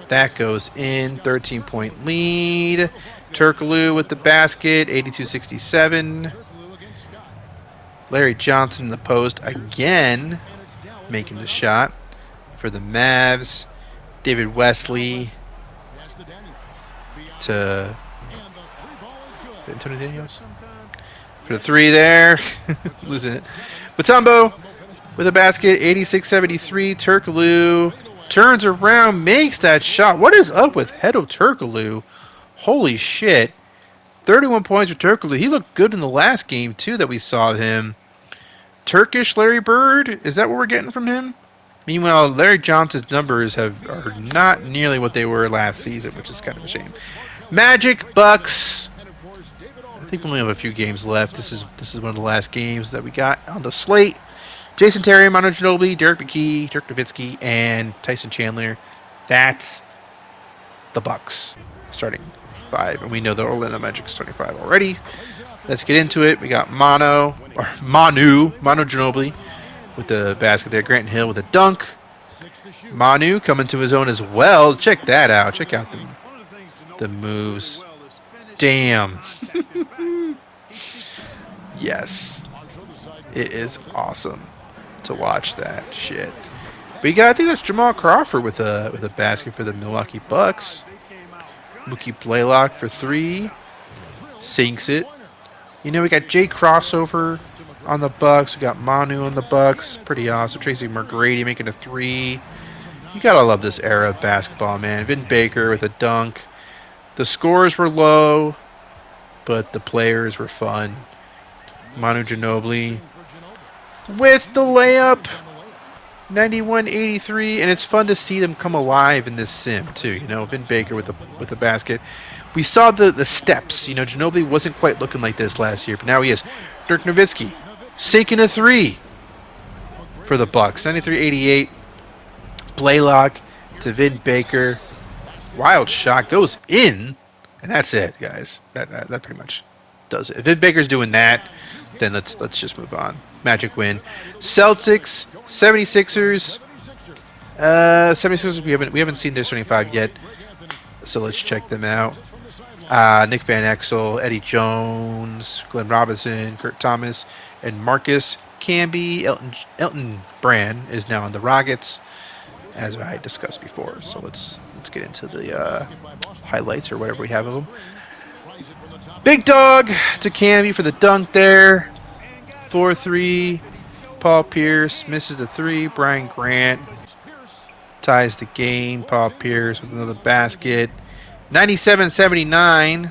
That goes in. 13-point lead. Turkoglu with the basket. 82-67. Larry Johnson in the post again, making the shot for the Mavs. David Wesley to Antonio Daniels for the 3 there. Losing it. Mutombo with a basket, 86-73. Turkoglu turns around, makes that shot. What is up with Hedo Turkoglu? Holy shit. 31 points for Turkoglu. He looked good in the last game, too, that we saw of him. Turkish Larry Bird? Is that what we're getting from him? Meanwhile, Larry Johnson's numbers are not nearly what they were last season, which is kind of a shame. Magic, Bucks. I think we only have a few games left. This is one of the last games that we got on the slate. Jason Terry, Manu Ginobili, Derek McKee, Dirk Nowitzki, and Tyson Chandler. That's the Bucks starting 5. And we know the Orlando Magic starting 5 already. Let's get into it. We got Manu Ginobili with the basket there. Grant Hill with a dunk. Manu coming to his own as well. Check that out. Check out the moves. Damn. Yes. It is awesome to watch that shit. We got, I think that's Jamal Crawford with a basket for the Milwaukee Bucks. Mookie Blaylock for 3. Sinks it. You know, we got Jay Crossover on the Bucks. We got Manu on the Bucks. Pretty awesome. Tracy McGrady making a 3. You gotta love this era of basketball, man. Vin Baker with a dunk. The scores were low, but the players were fun. Manu Ginobili with the layup. 91-83, and it's fun to see them come alive in this sim too. You know, Vin Baker with the basket. We saw the steps. You know, Ginobili wasn't quite looking like this last year, but now he is. Dirk Nowitzki sinking a 3 for the Bucks. 93-88. Blaylock to Vin Baker. Wild shot goes in And that's it, guys. That pretty much does it. If Ed Baker's doing that, then let's just move on. Magic win. Celtics, 76ers. 76ers, we haven't seen their starting five yet, so let's check them out. Nick Van Exel, Eddie Jones, Glenn Robinson, Kurt Thomas, and Marcus Camby. Elton Brand is now on the Rockets, as I discussed before. So let's get into the highlights or whatever we have of them. Big dog to Camby for the dunk there. 4-3. Paul Pierce misses the three. Brian Grant ties the game. Paul Pierce with another basket. 97-79.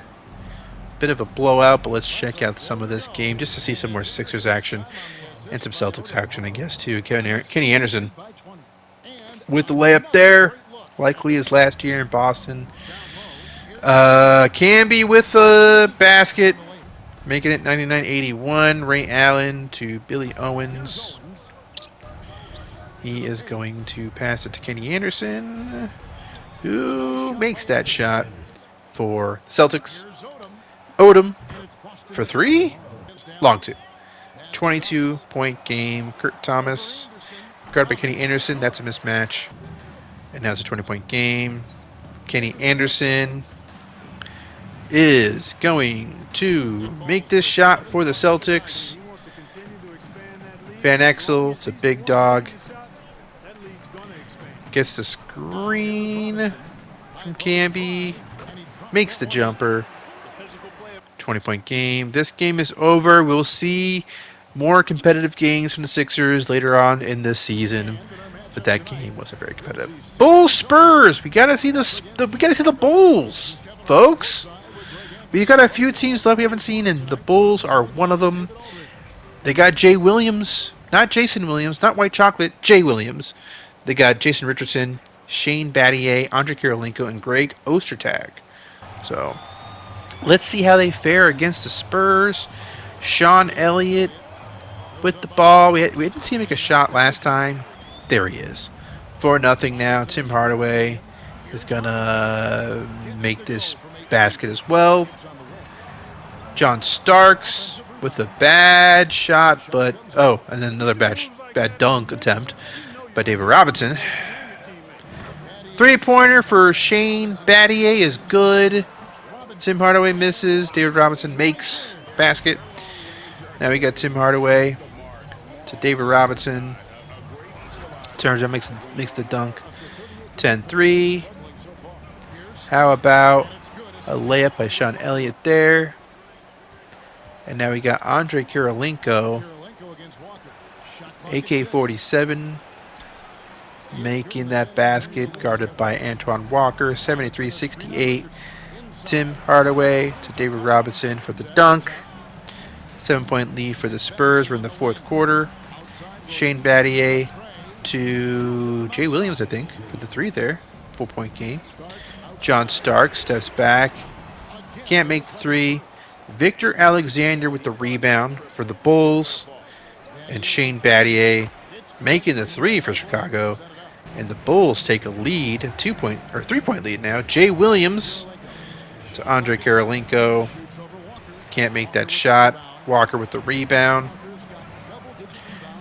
Bit of a blowout, but let's check out some of this game just to see some more Sixers action and some Celtics action, I guess, too. Kenny Anderson with the layup there. Likely his last year in Boston. Camby with the basket. Making it 99-81. Ray Allen to Billy Owens. He is going to pass it to Kenny Anderson, who makes that shot for Celtics. Odom for three. Long two. 22-point game. Kurt Thomas guarded by Kenny Anderson. That's a mismatch. And now it's a 20-point game. Kenny Anderson is going to make this shot for the Celtics. Van Exel, it's a big dog. Gets the screen from Camby. Makes the jumper. 20-point game. This game is over. We'll see more competitive games from the Sixers later on in this season. But that game wasn't very competitive. Bulls Spurs. We gotta see the Bulls, folks. We got a few teams left we haven't seen, and the Bulls are one of them. They got Jay Williams, not Jason Williams, not White Chocolate, Jay Williams. They got Jason Richardson, Shane Battier, Andre Kirilenko, and Greg Ostertag. So let's see how they fare against the Spurs. Sean Elliott with the ball. We didn't see him make a shot last time. There he is. 4-0 now. Tim Hardaway is going to make this basket as well. John Starks with a bad shot, but and then another bad dunk attempt by David Robinson. 3-pointer for Shane Battier is good. Tim Hardaway misses. David Robinson makes basket. Now we got Tim Hardaway to David Robinson. Turns out makes the dunk. 10-3. How about a layup by Sean Elliott there? And now we got Andre Kirilenko, AK-47, making that basket, guarded by Antoine Walker. 73-68. Tim Hardaway to David Robinson for the dunk. 7-point lead for the Spurs. We're in the fourth quarter. Shane Battier to Jay Williams, I think, for the three there. 4-point game. John Stark steps back. Can't make the three. Victor Alexander with the rebound for the Bulls. And Shane Battier making the three for Chicago. And the Bulls take a lead, 3-point lead now. Jay Williams to Andre Kirilenko. Can't make that shot. Walker with the rebound.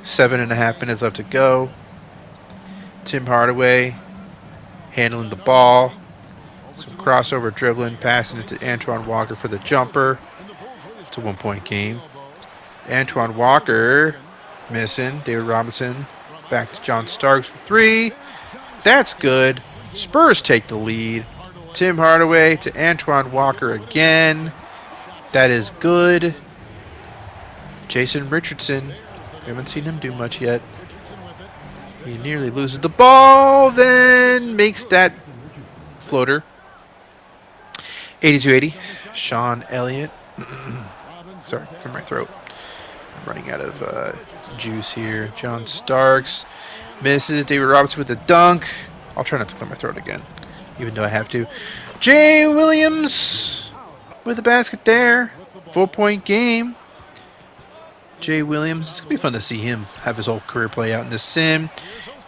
7.5 minutes left to go. Tim Hardaway handling the ball. Some crossover dribbling, passing it to Antoine Walker for the jumper. It's a 1-point game. Antoine Walker missing. David Robinson back to John Starks for three. That's good. Spurs take the lead. Tim Hardaway to Antoine Walker again. That is good. Jason Richardson. We haven't seen him do much yet. He nearly loses the ball, then makes that floater. 82-80. Sean Elliott. Sorry, from my throat. I'm running out of juice here. John Starks misses. David Robinson with the dunk. I'll try not to clear my throat again, even though I have to. Jay Williams with the basket there. 4-point game. Jay Williams. It's going to be fun to see him have his whole career play out in this sim.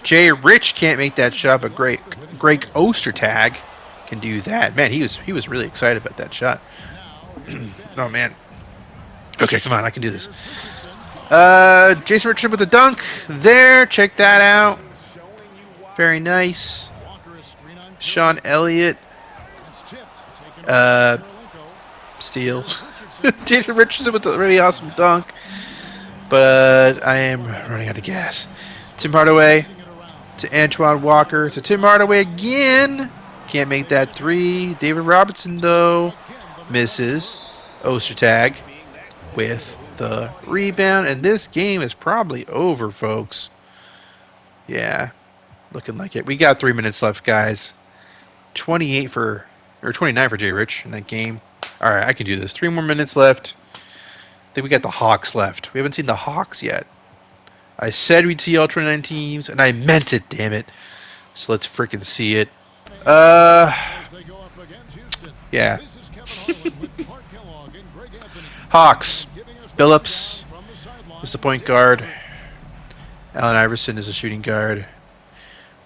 Jay Rich can't make that shot, but Greg Ostertag can do that. Man, he was really excited about that shot. Oh man. Okay, come on, I can do this. Jason Richardson with the dunk. There, check that out. Very nice. Sean Elliott. Steal. Jason Richardson with the really awesome dunk. But I am running out of gas. Tim Hardaway to Antoine Walker to Tim Hardaway again. Can't make that three. David Robertson, though, misses. Ostertag with the rebound. And this game is probably over, folks. Yeah, looking like it. We got 3 minutes left, guys. 29 for Jay Rich in that game. All right, I can do this. 3 more minutes left. I think we got the Hawks left. We haven't seen the Hawks yet. I said we'd see all 29 teams, and I meant it, damn it. So let's freaking see it. Yeah. Hawks. Billups is the point guard. Allen Iverson is a shooting guard.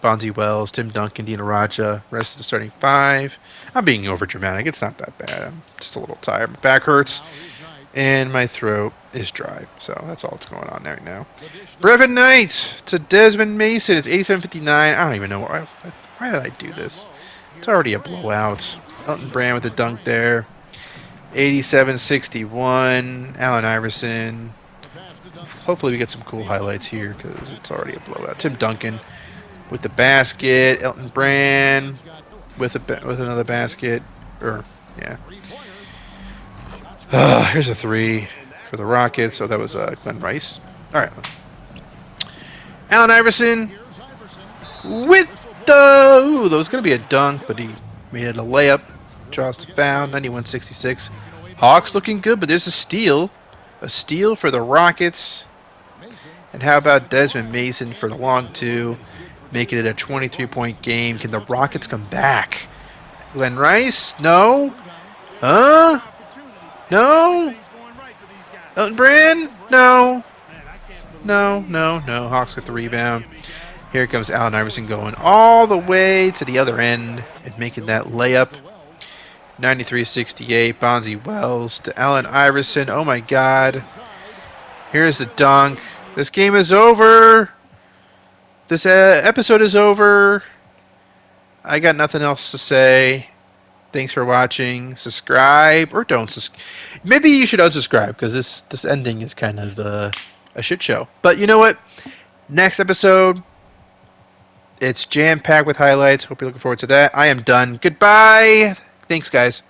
Bonzi Wells, Tim Duncan, Dina Raja, rest of the starting five. I'm being over dramatic. It's not that bad. I'm just a little tired. My back hurts, and my throat is dry. So that's all that's going on right now. Brevin Knight to Desmond Mason. It's 87-59. I don't even know why did I do this. It's already a blowout. Elton Brand with the dunk there. 87-61. Allen Iverson. Hopefully we get some cool highlights here because it's already a blowout. Tim Duncan with the basket. Elton Brand with another basket. Here's a three for the Rockets. So that was Glenn Rice. All right. Allen Iverson with the... Ooh, that was going to be a dunk, but he made it a layup. Draws the foul. 91-66. Hawks looking good, but there's a steal. A steal for the Rockets. And how about Desmond Mason for the long two, making it a 23-point game. Can the Rockets come back? Glenn Rice? No. No. Elton Brand? No. No. Hawks with the rebound. Here comes Allen Iverson going all the way to the other end and making that layup. 93-68. Bonzi Wells to Allen Iverson. Oh my God. Here's the dunk. This game is over. This episode is over. I got nothing else to say. Thanks for watching. Subscribe or don't subscribe. Maybe you should unsubscribe because this ending is kind of a shit show. But you know what? Next episode, it's jam-packed with highlights. Hope you're looking forward to that. I am done. Goodbye. Thanks, guys.